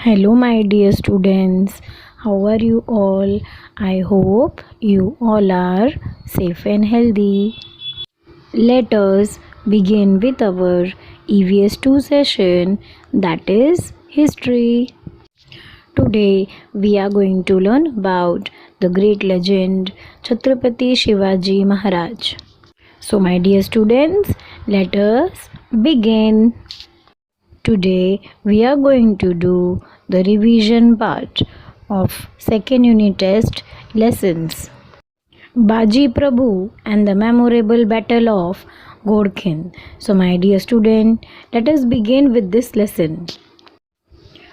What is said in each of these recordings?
Hello, my dear students. How are you all? I hope you all are safe and healthy. Let us begin with our EVS-II session, that is history. Today we are going to learn about the great legend Chhatrapati Shivaji Maharaj. So, my dear students, let us begin. Today we are going to do the revision part of second unit test lessons. Baji Prabhu and the memorable battle of Godkin. So my dear student, let us begin with this lesson.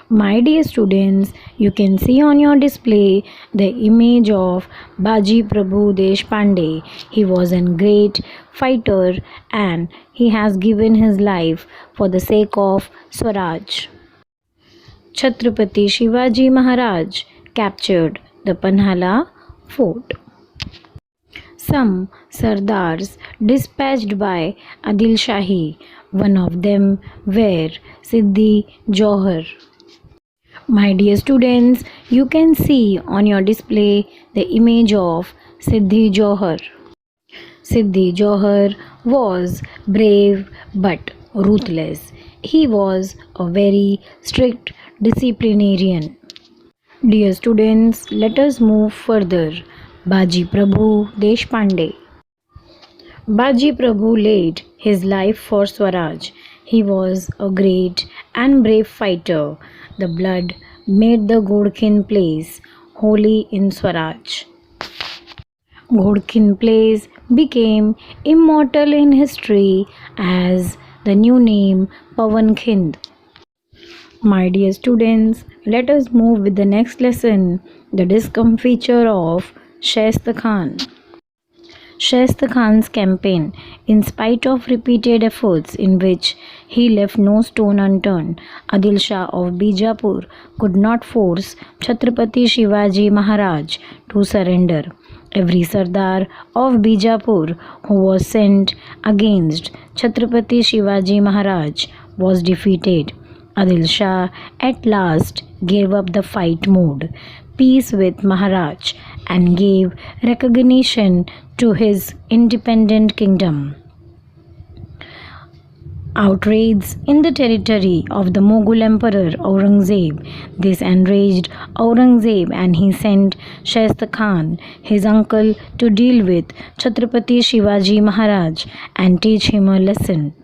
My dear students, you can see on your display the image of Baji Prabhu Deshpande. He was a great fighter and he has given his life for the sake of Swaraj. Chhatrapati Shivaji Maharaj captured the Panhala fort. Some Sardars dispatched by Adil Shahi, one of them were Siddhi Johar. My dear students, you can see on your display the image of Siddhi Johar. Siddhi Johar was brave but ruthless. He was a very strict disciplinarian. Dear students, let us move further. Baji Prabhu Deshpande. Baji Prabhu laid his life for Swaraj. He was a great and brave fighter. The blood made the Godkin place holy in Swaraj. Godkin place became immortal in history as the new name Pavankhand. My dear students, let us move with the next lesson, the discomfiture of Shaista Khan. Shaista Khan's campaign, in spite of repeated efforts in which he left no stone unturned, Adil Shah of Bijapur could not force Chhatrapati Shivaji Maharaj to surrender. Every Sardar of Bijapur who was sent against Chhatrapati Shivaji Maharaj was defeated. Adil Shah at last gave up the fight mode, peace with Maharaj, and gave recognition to his independent kingdom. Outrage in the territory of the Mughal Emperor Aurangzeb. This enraged Aurangzeb and he sent Shaista Khan, his uncle, to deal with Chhatrapati Shivaji Maharaj and teach him a lesson.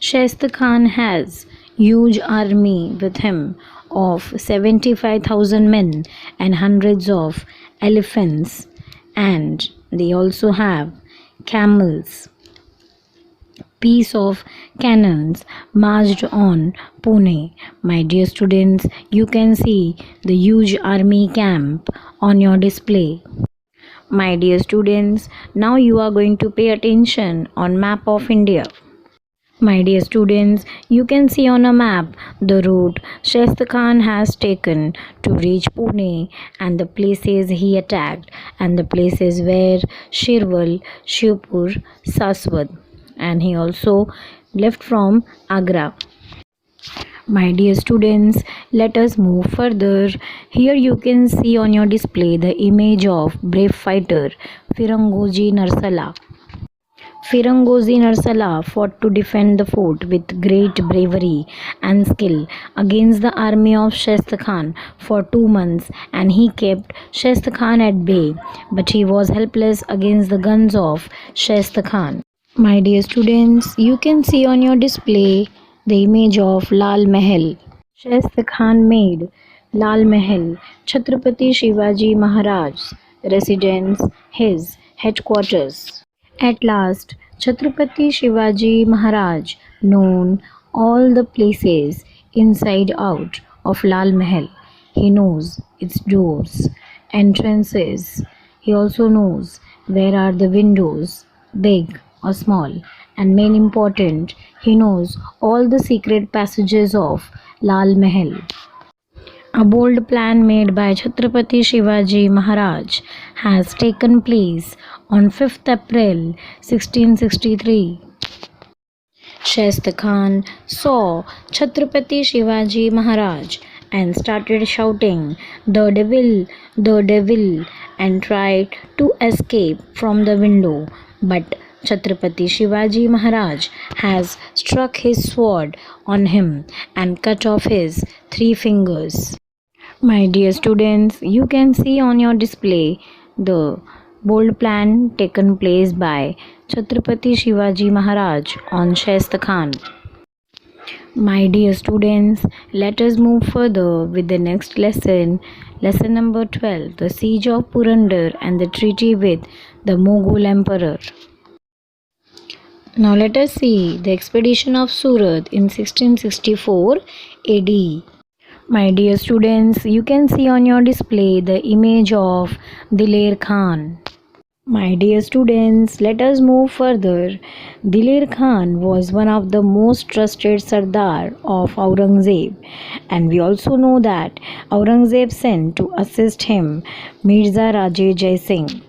Shaista Khan has huge army with him of 75,000 men and hundreds of elephants, and they also have camels. Piece of cannons marched on Pune. My dear students, you can see the huge army camp on your display. My dear students, now you are going to pay attention on map of India. My dear students, you can see on a map the route Shaista Khan has taken to reach Pune and the places he attacked and the places where Shirwal, Shivpur, Saswat, and he also left from Agra. My dear students, let us move further. Here you can see on your display the image of brave fighter Firangoji Narsala. Firangozi Narsala fought to defend the fort with great bravery and skill against the army of Shaista Khan for 2 months, and he kept Shaista Khan at bay, but he was helpless against the guns of Shaista Khan. My dear students, you can see on your display the image of Lal Mahal. Shaista Khan made Lal Mahal Chhatrapati Shivaji Maharaj's residence, his headquarters. At last, Chhatrapati Shivaji Maharaj known all the places inside out of Lal Mahal. He knows its doors, entrances. He also knows where are the windows, big or small, and main important, he knows all the secret passages of Lal Mahal. A bold plan made by Chhatrapati Shivaji Maharaj has taken place on 5th April 1663. Shaista Khan saw Chhatrapati Shivaji Maharaj and started shouting, the devil, and tried to escape from the window. But Chhatrapati Shivaji Maharaj has struck his sword on him and cut off his 3 fingers. My dear students, you can see on your display the bold plan taken place by Chhatrapati Shivaji Maharaj on Shaista Khan. My dear students, let us move further with the next lesson, lesson number 12, the siege of Purandar and the treaty with the Mughal emperor. Now let us see the expedition of Surat in 1664 AD. My dear students, you can see on your display the image of Diler Khan. My dear students, let us move further. Diler Khan was one of the most trusted Sardar of Aurangzeb, and we also know that Aurangzeb sent to assist him Mirza Raje Jai Singh.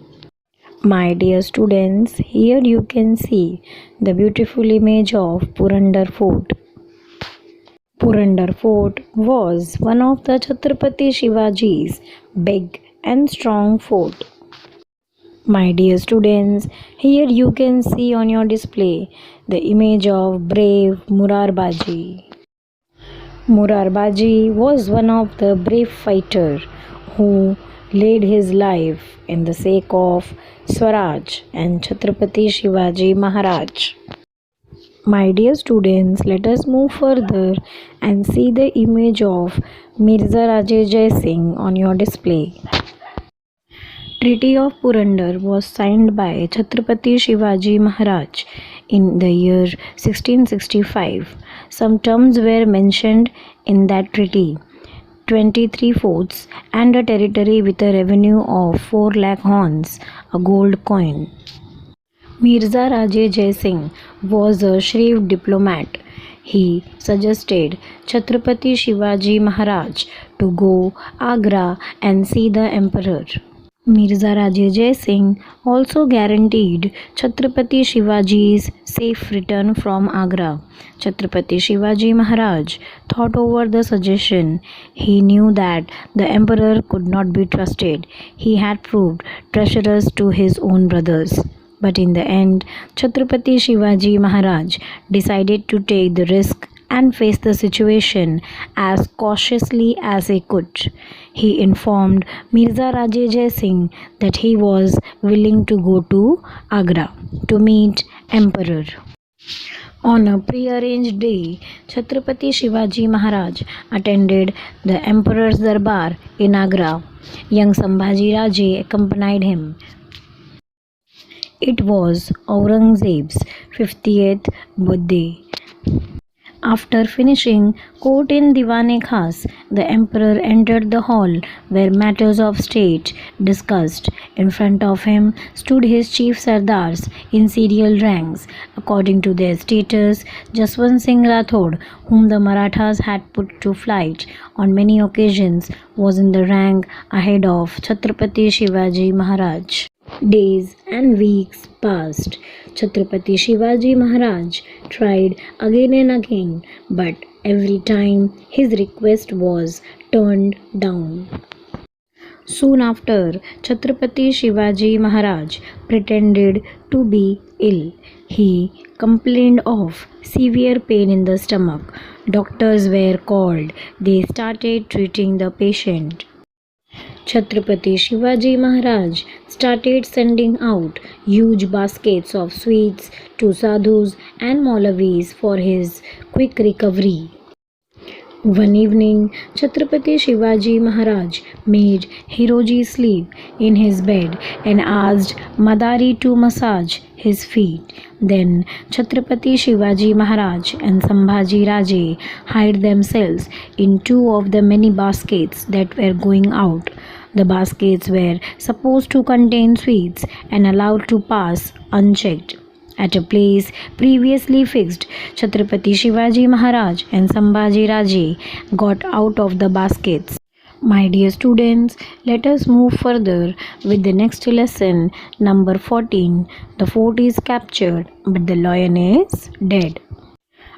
My dear students, here you can see the beautiful image of Purandar Fort. Purandar Fort was one of the Chhatrapati Shivaji's big and strong fort. My dear students, here you can see on your display the image of brave Murarbaji. Murarbaji was one of the brave fighters who laid his life in the sake of Swaraj and Chhatrapati Shivaji Maharaj. My dear students, let us move further and see the image of Mirza Raje Jai Singh on your display. Treaty of Purandar was signed by Chhatrapati Shivaji Maharaj in the year 1665. Some terms were mentioned in that treaty: 23 forts and a territory with a revenue of 4 lakh horns, a gold coin. Mirza Raje Jai Singh was a shrewd diplomat. He suggested Chhatrapati Shivaji Maharaj to go Agra and see the emperor. Mirza Raje Jai Singh also guaranteed Chhatrapati Shivaji's safe return from Agra. Chhatrapati Shivaji Maharaj thought over the suggestion. He knew that the emperor could not be trusted. He had proved treacherous to his own brothers. But in the end, Chhatrapati Shivaji Maharaj decided to take the risk and face the situation as cautiously as he could. He informed Mirza Raje Jai Singh that he was willing to go to Agra to meet emperor. On a prearranged day, Chhatrapati Shivaji Maharaj attended the emperor's darbar in Agra. Young Sambhaji Raje accompanied him. It was Aurangzeb's 50th birthday. After finishing court in Diwan-e-Khas, the emperor entered the hall where matters of state discussed. In front of him stood his chief sardars in serial ranks, according to their status. Jaswant Singh Rathod, whom the Marathas had put to flight on many occasions, was in the rank ahead of Chhatrapati Shivaji Maharaj. Days and weeks passed. Chhatrapati Shivaji Maharaj tried again and again, but every time his request was turned down. Soon after, Chhatrapati Shivaji Maharaj pretended to be ill. He complained of severe pain in the stomach. Doctors were called. They started treating the patient. Chhatrapati Shivaji Maharaj started sending out huge baskets of sweets to sadhus and Maulavis for his quick recovery. One evening, Chhatrapati Shivaji Maharaj made Hiroji sleep in his bed and asked Madari to massage his feet. Then Chhatrapati Shivaji Maharaj and Sambhaji Raje hid themselves in 2 of the many baskets that were going out. The baskets were supposed to contain sweets and allowed to pass unchecked. At a place previously fixed, Chhatrapati Shivaji Maharaj and Sambhaji Raje got out of the baskets. My dear students, let us move further with the next lesson, number 14. The fort is captured, but the lion is dead.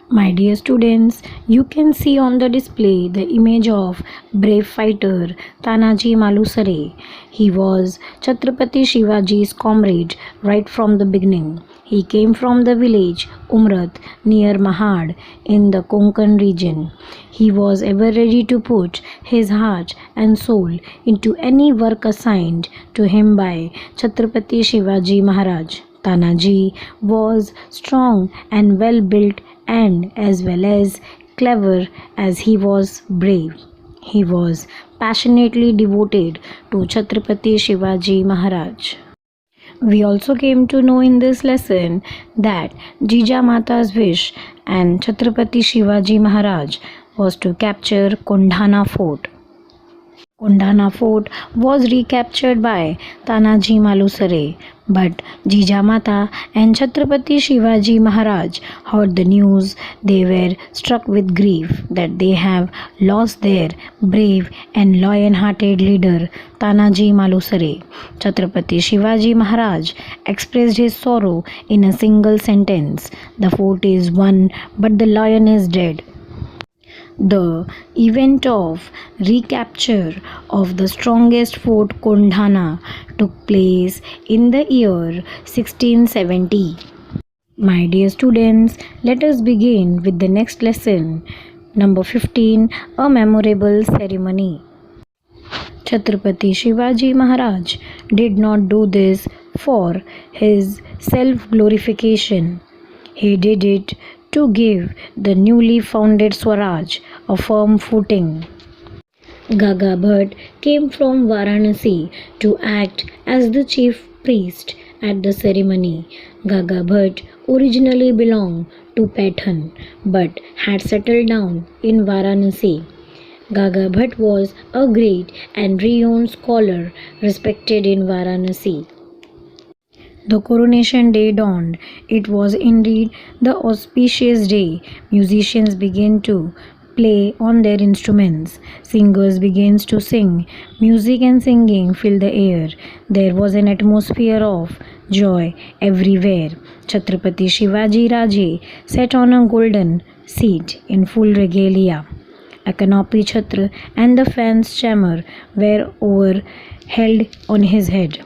My dear students, you can see on the display the image of brave fighter Tanaji Malusare. He was Chhatrapati Shivaji's comrade right from the beginning. He came from the village Umrat near Mahad in the Konkan region. He was ever ready to put his heart and soul into any work assigned to him by Chhatrapati Shivaji Maharaj. Tanaji was strong and well built and as well as clever as he was brave. He was passionately devoted to Chhatrapati Shivaji Maharaj. We also came to know in this lesson that Jijamata's wish and Chhatrapati Shivaji Maharaj was to capture Kondhana Fort. Kondhana Fort was recaptured by Tanaji Malusare, but Jijamata and Chhatrapati Shivaji Maharaj heard the news. They were struck with grief that they have lost their brave and lion-hearted leader Tanaji Malusare. Chhatrapati Shivaji Maharaj expressed his sorrow in a single sentence: "The fort is won, but the lion is dead." The event of recapture of the strongest fort Kondhana took place in the year 1670. My dear students, let us begin with the next lesson. Number 15, a memorable ceremony. Chhatrapati Shivaji Maharaj did not do this for his self-glorification. He did it to give the newly founded Swaraj a firm footing. Gaga Bhatt came from Varanasi to act as the chief priest at the ceremony. Gaga Bhatt originally belonged to Pathan but had settled down in Varanasi. Gaga Bhatt was a great and renowned scholar respected in Varanasi. The coronation day dawned. It was indeed the auspicious day. Musicians began to play on their instruments. Singers began to sing. Music and singing filled the air. There was an atmosphere of joy everywhere. Chhatrapati Shivaji Raje sat on a golden seat in full regalia. A canopy chhatra and the fan's chamber were overheld on his head.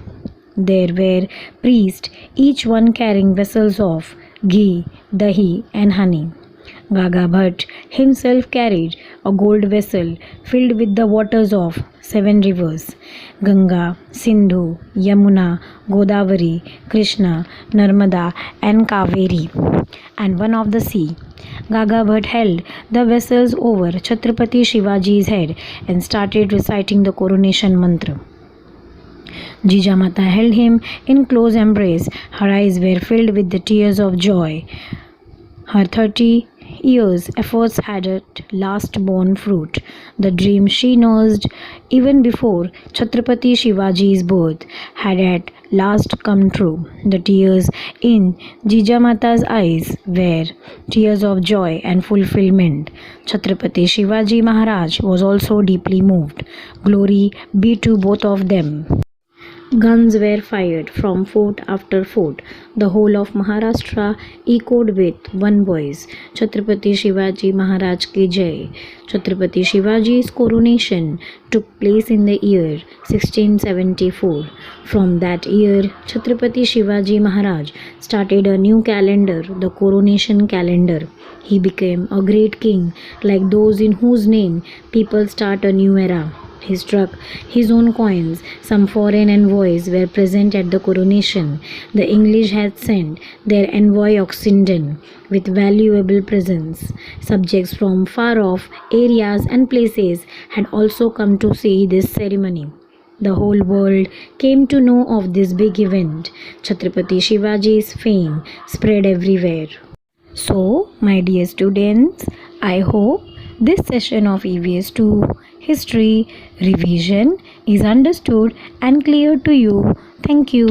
There were priests, each one carrying vessels of ghee, dahi, and honey. Gaga Bhatt himself carried a gold vessel filled with the waters of 7 rivers: Ganga, Sindhu, Yamuna, Godavari, Krishna, Narmada, and Kaveri, and one of the sea. Gaga Bhatt held the vessels over Chhatrapati Shivaji's head and started reciting the coronation mantra. Jijamata held him in close embrace. Her eyes were filled with the tears of joy. Her 30 years' efforts had at last borne fruit. The dream she nursed even before Chhatrapati Shivaji's birth had at last come true. The tears in Jijamata's eyes were tears of joy and fulfillment. Chhatrapati Shivaji Maharaj was also deeply moved. Glory be to both of them. Guns were fired from fort after fort. The whole of Maharashtra echoed with one voice: Chhatrapati Shivaji Maharaj ki Jai. Chhatrapati Shivaji's coronation took place in the year 1674. From that year, Chhatrapati Shivaji Maharaj started a new calendar, the coronation calendar. He became a great king, like those in whose name people start a new era. He struck his own coins. Some foreign envoys were present at the coronation. The English had sent their envoy Oxenden with valuable presents. Subjects from far-off areas and places had also come to see this ceremony. The whole world came to know of this big event. Chhatrapati Shivaji's fame spread everywhere. So, my dear students, I hope this session of EVS-II History Revision is understood and clear to you. Thank you.